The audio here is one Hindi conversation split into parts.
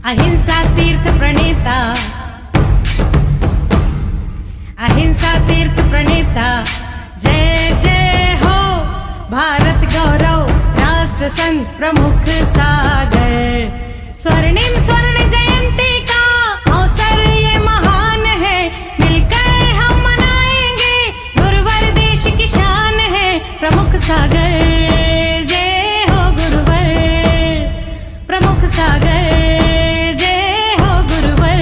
अहिंसा तीर्थ प्रणेता, अहिंसा तीर्थ प्रणेता, जय जय हो भारत गौरव राष्ट्र संत प्रमुख सागर। स्वर्णिम स्वर्ण जयंती का अवसर ये महान है, मिलकर हम मनाएंगे गुरुवर देश की शान है प्रमुख सागर। जय हो गुरुवर प्रमुख सागर, जय हो गुरुवर।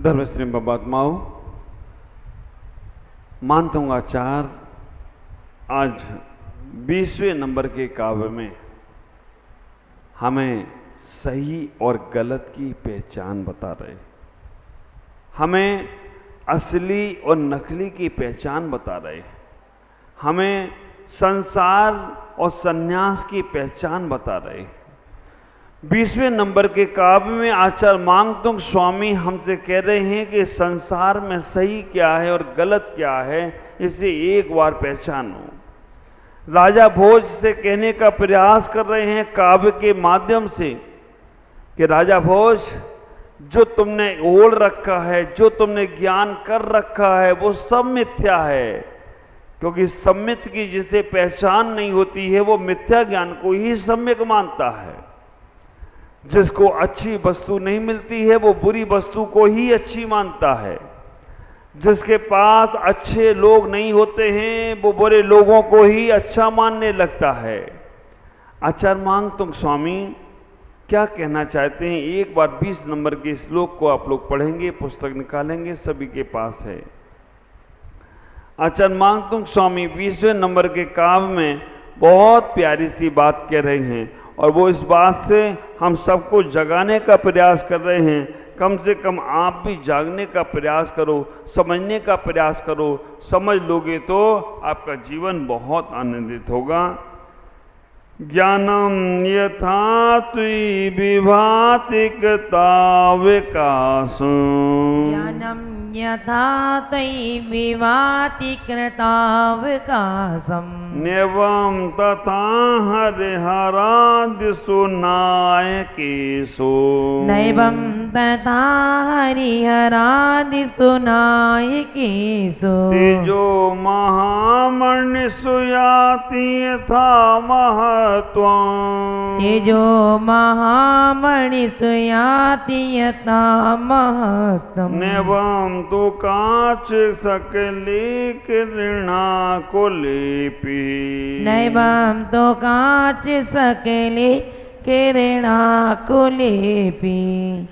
धर्मश्री महात्माओं, मानता हूँ आचार्य आज 20वें नंबर के काव्य में हमें सही और गलत की पहचान बता रहे, हमें असली और नकली की पहचान बता रहे, हमें संसार और सन्यास की पहचान बता रहे। 20वें नंबर के काव्य में आचार्य मांगतुंग स्वामी हमसे कह रहे हैं कि संसार में सही क्या है और गलत क्या है, इसे एक बार पहचानो। राजा भोज से कहने का प्रयास कर रहे हैं काव्य के माध्यम से कि राजा भोज, जो तुमने ओढ़ रखा है, जो तुमने ज्ञान कर रखा है, वो सब मिथ्या है, क्योंकि सम्यक की जिसे पहचान नहीं होती है वो मिथ्या ज्ञान को ही सम्यक मानता है। जिसको अच्छी वस्तु नहीं मिलती है वो बुरी वस्तु को ही अच्छी मानता है। जिसके पास अच्छे लोग नहीं होते हैं वो बुरे लोगों को ही अच्छा मानने लगता है। आचार्य मांगतुंग स्वामी क्या कहना चाहते हैं, एक बार 20 नंबर के श्लोक को आप लोग पढ़ेंगे, पुस्तक निकालेंगे, सभी के पास है। आचार्य मांगतुंग स्वामी 20वें नंबर के काव्य में बहुत प्यारी सी बात कह रहे हैं और वो इस बात से हम सबको जगाने का प्रयास कर रहे हैं। कम से कम आप भी जागने का प्रयास करो, समझने का प्रयास करो। समझ लोगे तो आपका जीवन बहुत आनंदित होगा। ज्ञानम यथा त्वयि विभाति कृता विकासम्, ज्ञानम यथा त्वयि विभाति कृता विकासम्, नेवं तथा हरिहरादिषु नायकेषु, नैवं तथा हरिहरादिषु नायकेषु, तेजो महामणिषु याति यथा महत्त्वम्, तेजो महामणिषु याति यथा महत्त्वम्, नेवं तु काचित् सकले किरणाकुलेऽपि, नैवं तो काचित् सकले किरणाकुलेऽपि।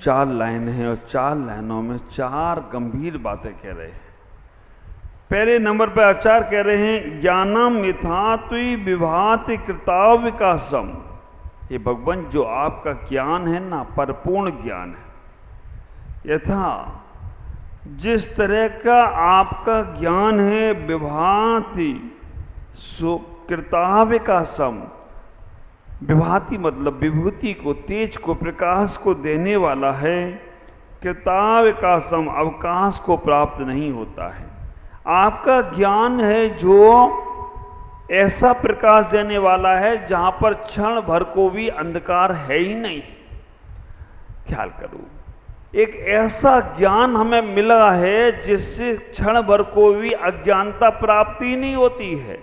4 लाइन है और 4 लाइनों में 4 गंभीर बातें कह रहे हैं। पहले नंबर पर आचार्य कह रहे हैं ज्ञानम यथा त्वयि विभाति कृता विकासम्। ये भगवान जो आपका ज्ञान है ना, परिपूर्ण ज्ञान है। यथा जिस तरह का आपका ज्ञान है, विभाति कृता विकासम्, विभाति मतलब विभूति को, तेज को, प्रकाश को देने वाला है। कृता विकासम्, अवकाश को प्राप्त नहीं होता है। आपका ज्ञान है जो ऐसा प्रकाश देने वाला है जहां पर क्षण भर को भी अंधकार है ही नहीं। ख्याल करो, एक ऐसा ज्ञान हमें मिला है जिससे क्षण भर को भी अज्ञानता प्राप्ति नहीं होती है।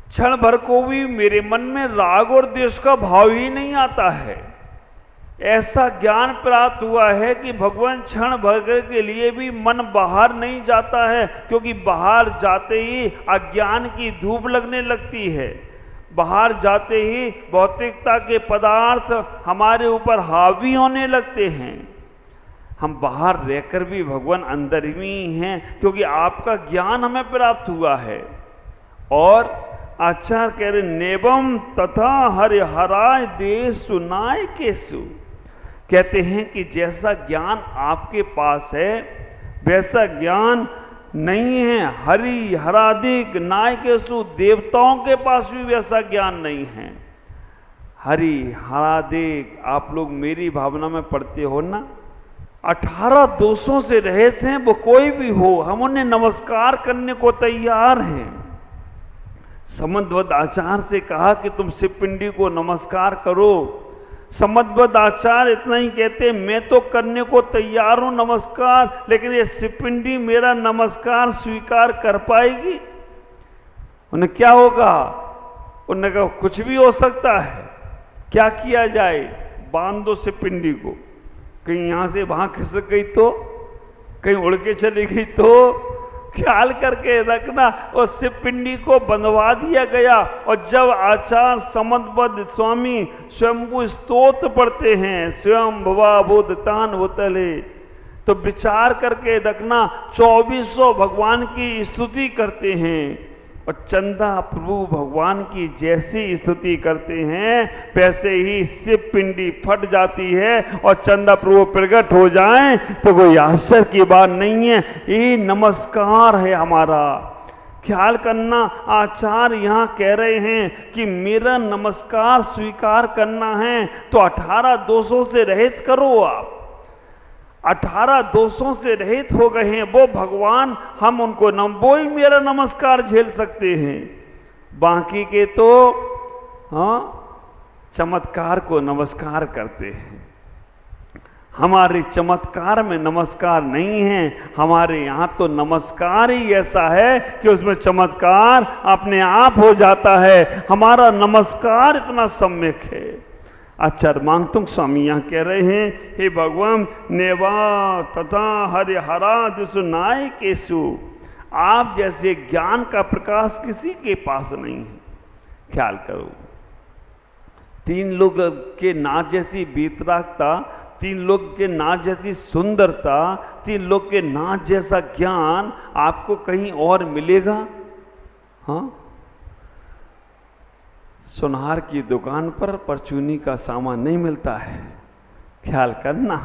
क्षण भर को भी मेरे मन में राग और द्वेष का भाव ही नहीं आता है। ऐसा ज्ञान प्राप्त हुआ है कि भगवान क्षण भर के लिए भी मन बाहर नहीं जाता है, क्योंकि बाहर जाते ही अज्ञान की धूप लगने लगती है। बाहर जाते ही भौतिकता के पदार्थ हमारे ऊपर हावी होने लगते हैं। हम बाहर रहकर भी भगवान अंदर ही हैं, क्योंकि आपका ज्ञान हमें प्राप्त हुआ है। और आचार्य कह रहे नेवम तथा हरिहराय देशु नायकेषु, कहते हैं कि जैसा ज्ञान आपके पास है वैसा ज्ञान नहीं है हरि हरादिक नायकेषु, देवताओं के पास भी वैसा ज्ञान नहीं है। हरि हरादिक, आप लोग मेरी भावना में पढ़ते हो ना, 18 दोषों से रहित हैं, वो कोई भी हो हम उन्हें नमस्कार करने को तैयार हैं। समदवद आचार्य से कहा कि तुम शिवपिंडी को नमस्कार करो। समदवद आचार्य इतना ही कहते, मैं तो करने को तैयार हूं नमस्कार, लेकिन ये शिवपिंडी मेरा नमस्कार स्वीकार कर पाएगी? उन्हें क्या होगा? उन्होंने कहा कुछ भी हो सकता है, क्या किया जाए? बांध दो शिवपिंडी को, कहीं यहां से वहां खिसक गई तो, कहीं उड़ के चली गई तो ख्याल करके रखना। और शिवपिंडी को बंधवा दिया गया। और जब आचार्य समदवद स्वामी स्वयंभू स्तोत्र पढ़ते हैं, स्वयं भवा बोधतान वतले, तो विचार करके रखना 2400 भगवान की स्तुति करते हैं। और चंदा प्रभु भगवान की जैसी स्तुति करते हैं वैसे ही शिवपिंडी फट जाती है और चंदा प्रभु प्रकट हो जाएं तो कोई आश्चर्य की बात नहीं है। ये नमस्कार है हमारा। ख्याल करना, आचार्य यहाँ कह रहे हैं कि मेरा नमस्कार स्वीकार करना है तो 18 दोषों से रहित करो। आप 18 दोषों से रहित हो गए हैं वो भगवान, हम उनको वो ही मेरा नमस्कार झेल सकते हैं। बाकी के तो चमत्कार को नमस्कार करते हैं। हमारे चमत्कार में नमस्कार नहीं है। हमारे यहाँ तो नमस्कार ही ऐसा है कि उसमें चमत्कार अपने आप हो जाता है। हमारा नमस्कार इतना सम्यक है। आचार्य मांगतुंग स्वामी यहाँ कह रहे हैं, हे भगवान नेवा तथा हरिहरा दिशुनाय केशु, आप जैसे ज्ञान का प्रकाश किसी के पास नहीं है। ख्याल करो, 3 लोग के नाच जैसी वीतरागता, 3 लोग के नाच जैसी सुंदरता, 3 लोग के नाच जैसा ज्ञान आपको कहीं और मिलेगा? हाँ, सुनार की दुकान पर परचूनी का सामान नहीं मिलता है। ख्याल करना,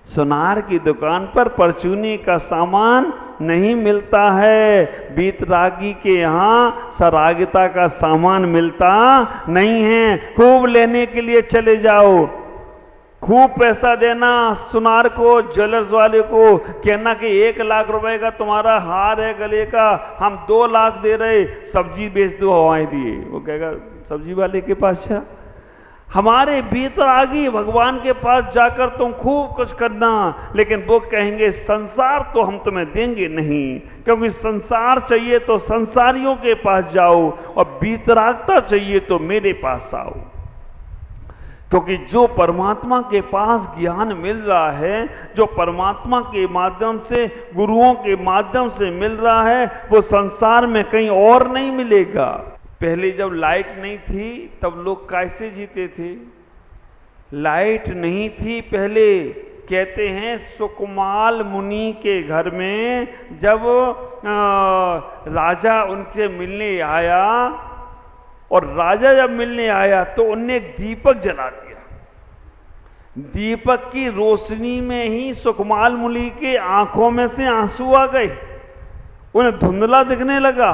सुनार की दुकान पर परचूनी का सामान नहीं मिलता है। वीतरागी के यहाँ सरागिता का सामान मिलता नहीं है। खूब लेने के लिए चले जाओ, खूब पैसा देना सुनार को, ज्वेलर्स वाले को, कहना कि 1 लाख रुपए का तुम्हारा हार है गले का, हम 2 लाख दे रहे, सब्जी बेच दो हवाएं दिए। वो कहेगा सब्जी वाले के पास जा। हमारे वीतरागी भगवान के पास जाकर तुम खूब कुछ करना, लेकिन वो कहेंगे संसार तो हम तुम्हें देंगे नहीं, क्योंकि संसार चाहिए तो संसारियों के पास जाओ और वीतरागता चाहिए तो मेरे पास आओ। क्योंकि जो परमात्मा के पास ज्ञान मिल रहा है, जो परमात्मा के माध्यम से, गुरुओं के माध्यम से मिल रहा है, वो संसार में कहीं और नहीं मिलेगा। पहले जब लाइट नहीं थी तब लोग कैसे जीते थे? लाइट नहीं थी पहले। कहते हैं सुकमाल मुनि के घर में जब राजा उनसे मिलने आया, और राजा जब मिलने आया तो उनने एक दीपक जला दिया। दीपक की रोशनी में ही सुकमाल मुनि के आंखों में से आंसू आ गए, उन्हें धुंधला दिखने लगा।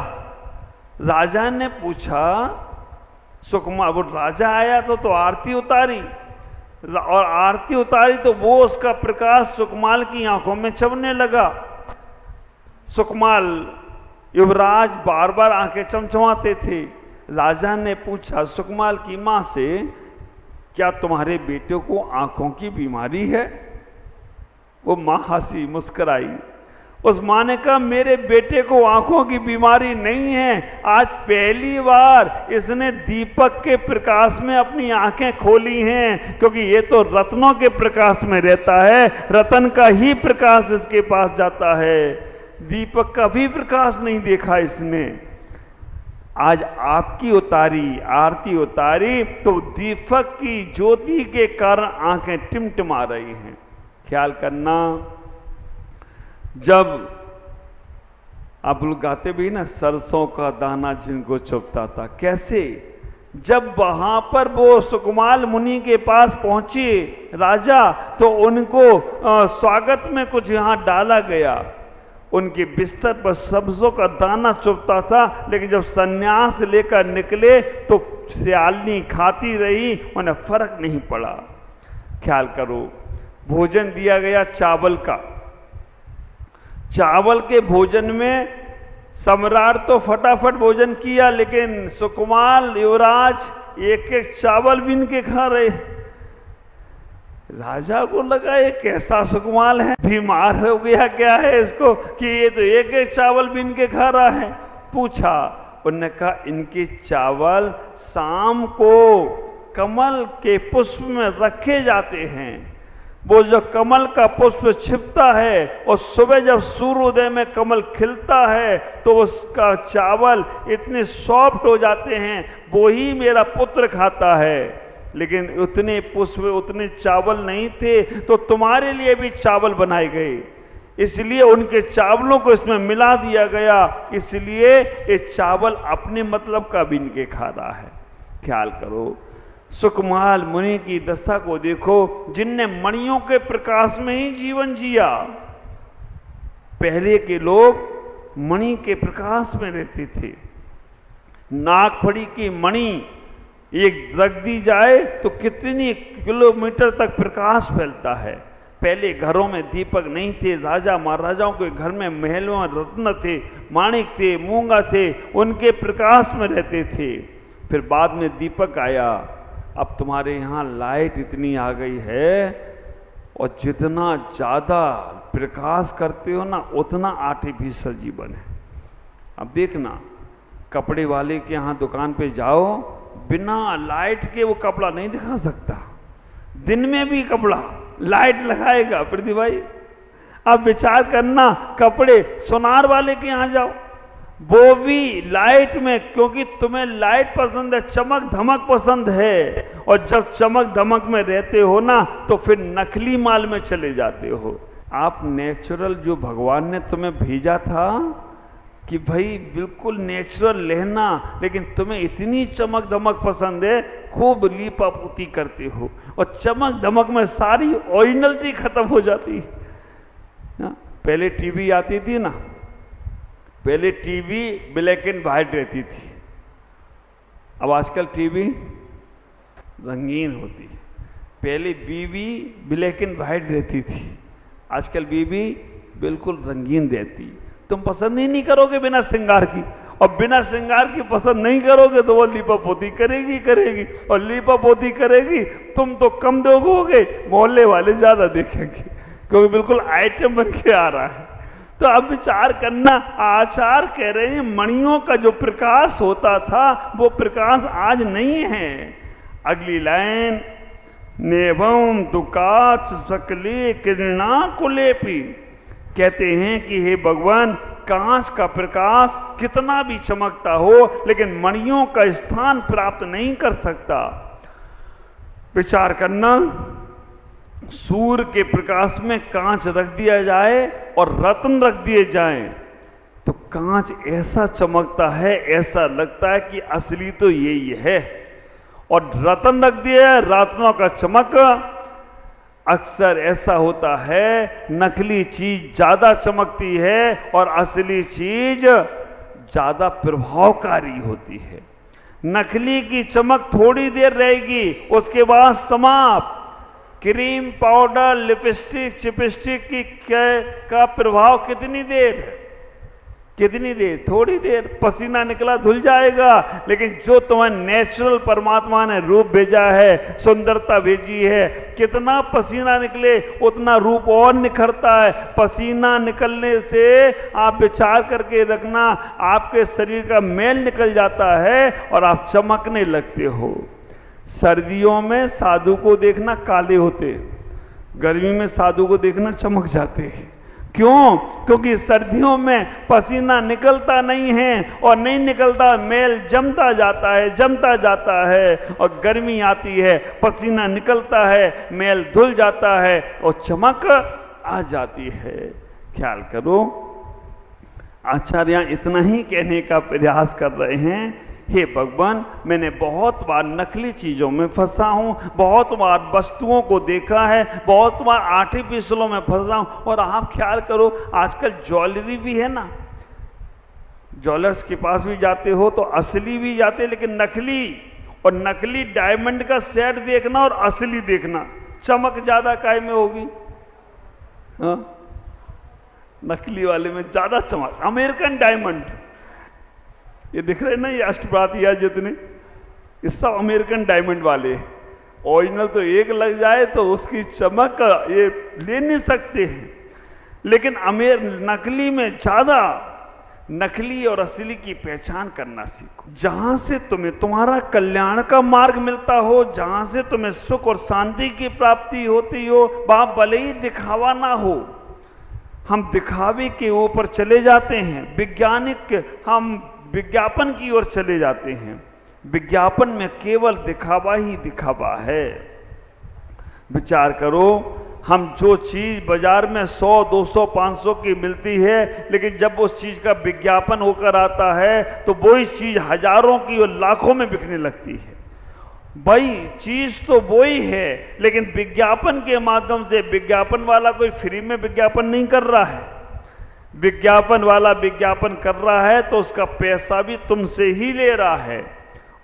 राजा ने पूछा, सुकमाल, वो राजा आया तो आरती उतारी, और आरती उतारी तो वो उसका प्रकाश सुकमाल की आंखों में चमकने लगा। सुकमाल युवराज बार बार आंखें चमचमाते थे। राजा ने पूछा सुकमाल की माँ से, क्या तुम्हारे बेटे को आंखों की बीमारी है? वो माँ हंसी मुस्कुराई। उस माँ ने कहा मेरे बेटे को आंखों की बीमारी नहीं है, आज पहली बार इसने दीपक के प्रकाश में अपनी आंखें खोली हैं, क्योंकि ये तो रत्नों के प्रकाश में रहता है, रतन का ही प्रकाश इसके पास जाता है, दीपक का भी प्रकाश नहीं देखा इसने। आज आपकी उतारी, आरती उतारी तो दीपक की ज्योति के कारण आंखें टिमटिमा रही हैं। ख्याल करना, जब आप लोग गाते भी ना, सरसों का दाना जिनको चुभता था, कैसे जब वहां पर वो सुकमाल मुनि के पास पहुंचे राजा, तो उनको स्वागत में कुछ यहाँ डाला गया। उनके बिस्तर पर सरसों का दाना चुभता था, लेकिन जब सन्यास लेकर निकले तो सियालनी खाती रही, उन्हें फर्क नहीं पड़ा। ख्याल करो, भोजन दिया गया चावल का। चावल के भोजन में सम्राट तो फटाफट भोजन किया, लेकिन सुकुमार युवराज एक एक चावल बीन के खा रहे। राजा को लगा ये कैसा सुकुमार है, बीमार हो गया क्या है इसको कि ये तो एक एक चावल बीन के खा रहा है। पूछा, उन्होंने कहा इनके चावल शाम को कमल के पुष्प में रखे जाते हैं। वो जो कमल का पुष्प छिपता है और सुबह जब सूर्योदय में कमल खिलता है तो उसका चावल इतने सॉफ्ट हो जाते हैं, वो ही मेरा पुत्र खाता है। लेकिन उतने पुष्प उतने चावल नहीं थे, तो तुम्हारे लिए भी चावल बनाए गए, इसलिए उनके चावलों को इसमें मिला दिया गया, इसलिए ये चावल अपने मतलब का बीन के खा रहा है। ख्याल करो, सुकुमार मुनि की दशा को देखो, जिनने मणियों के प्रकाश में ही जीवन जिया। पहले के लोग मणि के प्रकाश में रहते थे। नागफड़ी की मणि एक रख दी जाए तो कितनी किलोमीटर तक प्रकाश फैलता है। पहले घरों में दीपक नहीं थे, राजा महाराजाओं के घर में महलों में रत्न थे, माणिक थे, मूंगा थे, उनके प्रकाश में रहते थे। फिर बाद में दीपक आया। अब तुम्हारे यहाँ लाइट इतनी आ गई है और जितना ज़्यादा प्रकाश करते हो ना उतना आर्टिफिशियल जीवन है। अब देखना, कपड़े वाले के यहाँ दुकान पे जाओ, बिना लाइट के वो कपड़ा नहीं दिखा सकता। दिन में भी कपड़ा लाइट लगाएगा। प्रदीप भाई अब विचार करना, कपड़े सुनार वाले के यहाँ जाओ, वो भी लाइट में, क्योंकि तुम्हें लाइट पसंद है, चमक धमक पसंद है। और जब चमक धमक में रहते हो ना तो फिर नकली माल में चले जाते हो। आप नेचुरल जो भगवान ने तुम्हें भेजा था कि भाई बिल्कुल नेचुरल लेना, लेकिन तुम्हें इतनी चमक धमक पसंद है, खूब लीपा पोती करते हो और चमक धमक में सारी ओरिजिनलिटी खत्म हो जाती है। पहले टीवी आती थी ना, पहले टीवी ब्लैक एंड वाइट रहती थी, अब आजकल टीवी रंगीन होती है। पहले बीवी ब्लैक एंड वाइट रहती थी, आजकल बीवी बिल्कुल रंगीन रहती। तुम पसंद ही नहीं करोगे बिना श्रृंगार की, और बिना श्रृंगार की पसंद नहीं करोगे तो वो लीपा पोती करेगी, और लीपा पोती करेगी। तुम तो कम दोगे, मोहल्ले वाले ज्यादा देखेंगे, क्योंकि बिल्कुल आइटम बन के आ रहा है। तो अब विचार करना, आचार्य कह रहे हैं मणियों का जो प्रकाश होता था वो प्रकाश आज नहीं है। अगली लाइन, नेवम दुकाच सकले किरणा कुलेपी, कहते हैं कि हे भगवान, कांच का प्रकाश कितना भी चमकता हो लेकिन मणियों का स्थान प्राप्त नहीं कर सकता। विचार करना, सूर्य के प्रकाश में कांच रख दिया जाए और रत्न रख दिए जाएं तो कांच ऐसा चमकता है, ऐसा लगता है कि असली तो यही है। और रत्न रख दिया, रत्नों का चमक, अक्सर ऐसा होता है नकली चीज ज्यादा चमकती है और असली चीज ज्यादा प्रभावकारी होती है। नकली की चमक थोड़ी देर रहेगी, उसके बाद समाप्त। क्रीम, पाउडर, लिपस्टिक, चिपस्टिक की का प्रभाव कितनी देर है, कितनी देर, थोड़ी देर, पसीना निकला धुल जाएगा। लेकिन जो तुम्हें नेचुरल परमात्मा ने रूप भेजा है, सुंदरता भेजी है, कितना पसीना निकले उतना रूप और निखरता है। पसीना निकलने से आप विचार करके रखना, आपके शरीर का मैल निकल जाता है और आप चमकने लगते हो। सर्दियों में साधु को देखना काले होते, गर्मी में साधु को देखना चमक जाते हैं। क्यों? क्योंकि सर्दियों में पसीना निकलता नहीं है और नहीं निकलता, मैल जमता जाता है और गर्मी आती है, पसीना निकलता है, मैल धुल जाता है और चमक आ जाती है। ख्याल करो, आचार्य इतना ही कहने का प्रयास कर रहे हैं, हे भगवान, मैंने बहुत बार नकली चीज़ों में फंसा हूँ, बहुत बार वस्तुओं को देखा है, बहुत बार आर्टिफिशियलों में फंसा हूँ। और आप ख्याल करो, आजकल ज्वेलरी भी है ना, ज्वेलर्स के पास भी जाते हो तो असली भी जाते, लेकिन नकली, और नकली डायमंड का सेट देखना और असली देखना, चमक ज्यादा काय में होगी? हाँ, नकली वाले में ज्यादा चमक। अमेरिकन डायमंड, ये दिख रहे ना, ये अष्टप्रातिया जितने, ये सब अमेरिकन डायमंड वाले। ओरिजिनल तो एक लग जाए तो उसकी चमक ये ले नहीं सकते हैं, लेकिन नकली में ज्यादा। नकली और असली की पहचान करना सीखो। जहां से तुम्हें तुम्हारा कल्याण का मार्ग मिलता हो, जहां से तुम्हें सुख और शांति की प्राप्ति होती हो, वहां भले ही दिखावा ना हो। हम दिखावे के ऊपर चले जाते हैं, हम विज्ञापन की ओर चले जाते हैं। विज्ञापन में केवल दिखावा ही दिखावा है। विचार करो, हम जो चीज बाजार में 100, 200, 500 की मिलती है, लेकिन जब उस चीज का विज्ञापन होकर आता है तो वही चीज हजारों की और लाखों में बिकने लगती है। भाई चीज तो वही है, लेकिन विज्ञापन के माध्यम से, विज्ञापन वाला कोई फ्री में विज्ञापन नहीं कर रहा है। विज्ञापन वाला विज्ञापन कर रहा है तो उसका पैसा भी तुमसे ही ले रहा है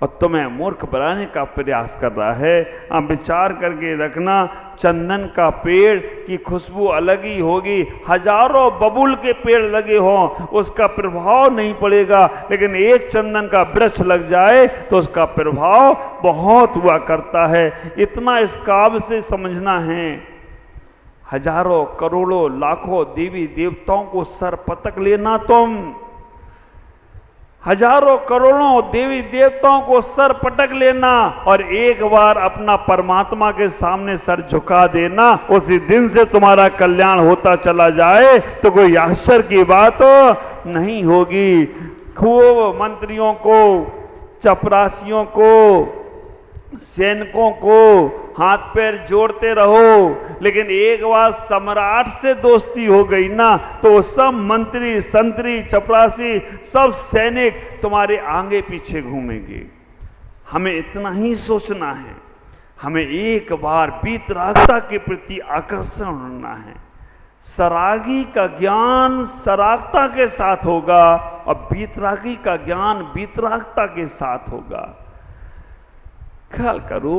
और तुम्हें मूर्ख बनाने का प्रयास कर रहा है। आप विचार करके रखना, चंदन का पेड़ की खुशबू अलग ही होगी, हजारों बबूल के पेड़ लगे हों उसका प्रभाव नहीं पड़ेगा, लेकिन एक चंदन का वृक्ष लग जाए तो उसका प्रभाव बहुत हुआ करता है। इतना इस काव्य से समझना है। हजारों, करोड़ों, लाखों देवी देवताओं को सर पटक लेना तुम, हजारों करोड़ों देवी देवताओं को सर पटक लेना और एक बार अपना परमात्मा के सामने सर झुका देना, उसी दिन से तुम्हारा कल्याण होता चला जाए तो कोई आश्चर्य की बात नहीं होगी। खूब मंत्रियों को, चपरासियों को, सैनिकों को हाथ पैर जोड़ते रहो, लेकिन एक बार सम्राट से दोस्ती हो गई ना तो सब मंत्री, संतरी, चपरासी, सब सैनिक तुम्हारे आगे पीछे घूमेंगे। हमें इतना ही सोचना है, हमें एक बार वीतरागता के प्रति आकर्षण होना है। सरागी का ज्ञान सरागता के साथ होगा और वीतरागी का ज्ञान वीतरागता के साथ होगा। ख्याल करो,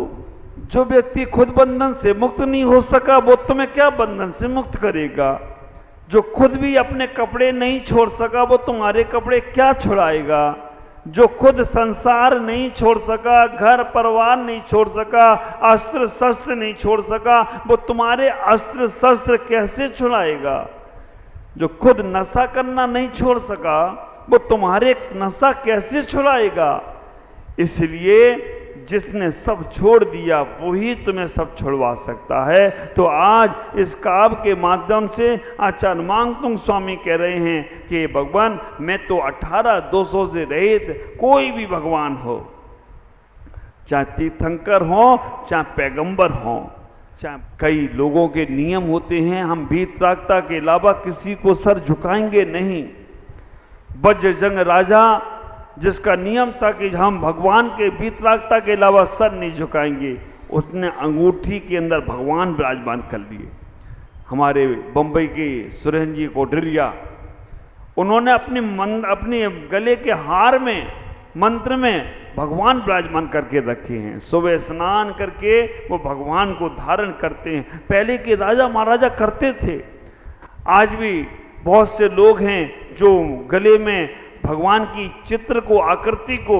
जो व्यक्ति खुद बंधन से मुक्त नहीं हो सका वो तुम्हें क्या बंधन से मुक्त करेगा? जो खुद भी अपने कपड़े नहीं छोड़ सका वो तुम्हारे कपड़े क्या छुड़ाएगा? जो खुद संसार नहीं छोड़ सका, घर परिवार नहीं छोड़ सका, अस्त्र शस्त्र नहीं छोड़ सका, वो तुम्हारे अस्त्र शस्त्र कैसे छुड़ाएगा? जो खुद नशा करना नहीं छोड़ सका वो तुम्हारे नशा कैसे छुड़ाएगा? इसलिए जिसने सब छोड़ दिया वही तुम्हें सब छुड़वा सकता है। तो आज इस काव्य के माध्यम से आचार्य मांगतुंग स्वामी कह रहे हैं कि भगवान मैं तो 18 दोषों से रहित, कोई भी भगवान हो, चाहे तीर्थंकर हो, चाहे पैगंबर हो, चाहे कई लोगों के नियम होते हैं, हम वीतरागता के अलावा किसी को सर झुकाएंगे नहीं। वज्रजंग राजा जिसका नियम था कि हम भगवान के वीतरागता के अलावा सर नहीं झुकाएंगे, उसने अंगूठी के अंदर भगवान विराजमान कर लिए। हमारे बम्बई के सुरेंद्र जी कोटरिया, उन्होंने अपने गले के हार में, मंत्र में भगवान विराजमान करके रखे हैं। सुबह स्नान करके वो भगवान को धारण करते हैं। पहले के राजा महाराजा करते थे। आज भी बहुत से लोग हैं जो गले में भगवान की चित्र को, आकृति को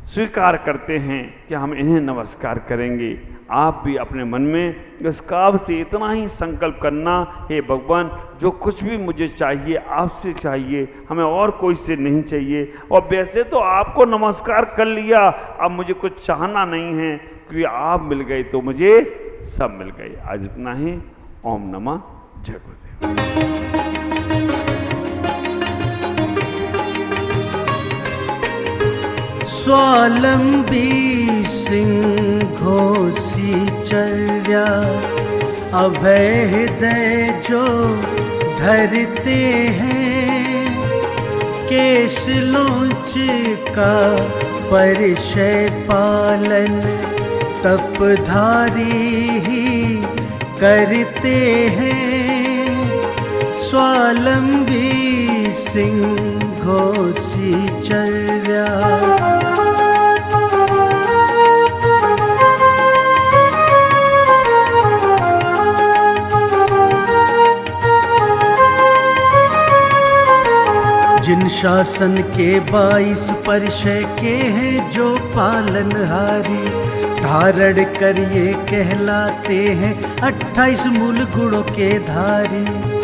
स्वीकार करते हैं कि हम इन्हें नमस्कार करेंगे। आप भी अपने मन में इस काव्य से इतना ही संकल्प करना, हे भगवान जो कुछ भी मुझे चाहिए आपसे चाहिए, हमें और कोई से नहीं चाहिए। और वैसे तो आपको नमस्कार कर लिया, अब मुझे कुछ चाहना नहीं है, क्योंकि आप मिल गए तो मुझे सब मिल गए। आज इतना ही। ओम नमः जय गुरुदेव। स्वावलंबी सिंघोसी चर्या, अभय हृदय जो धरते हैं, केश लोच का परिचय पालन तपधारी ही करते हैं। स्वावलंबी सिंघोसी चर्या, जिन शासन के 22 परिचय के हैं जो पालनहारी, धारण कर ये कहलाते हैं 28 मूल गुणों के धारी।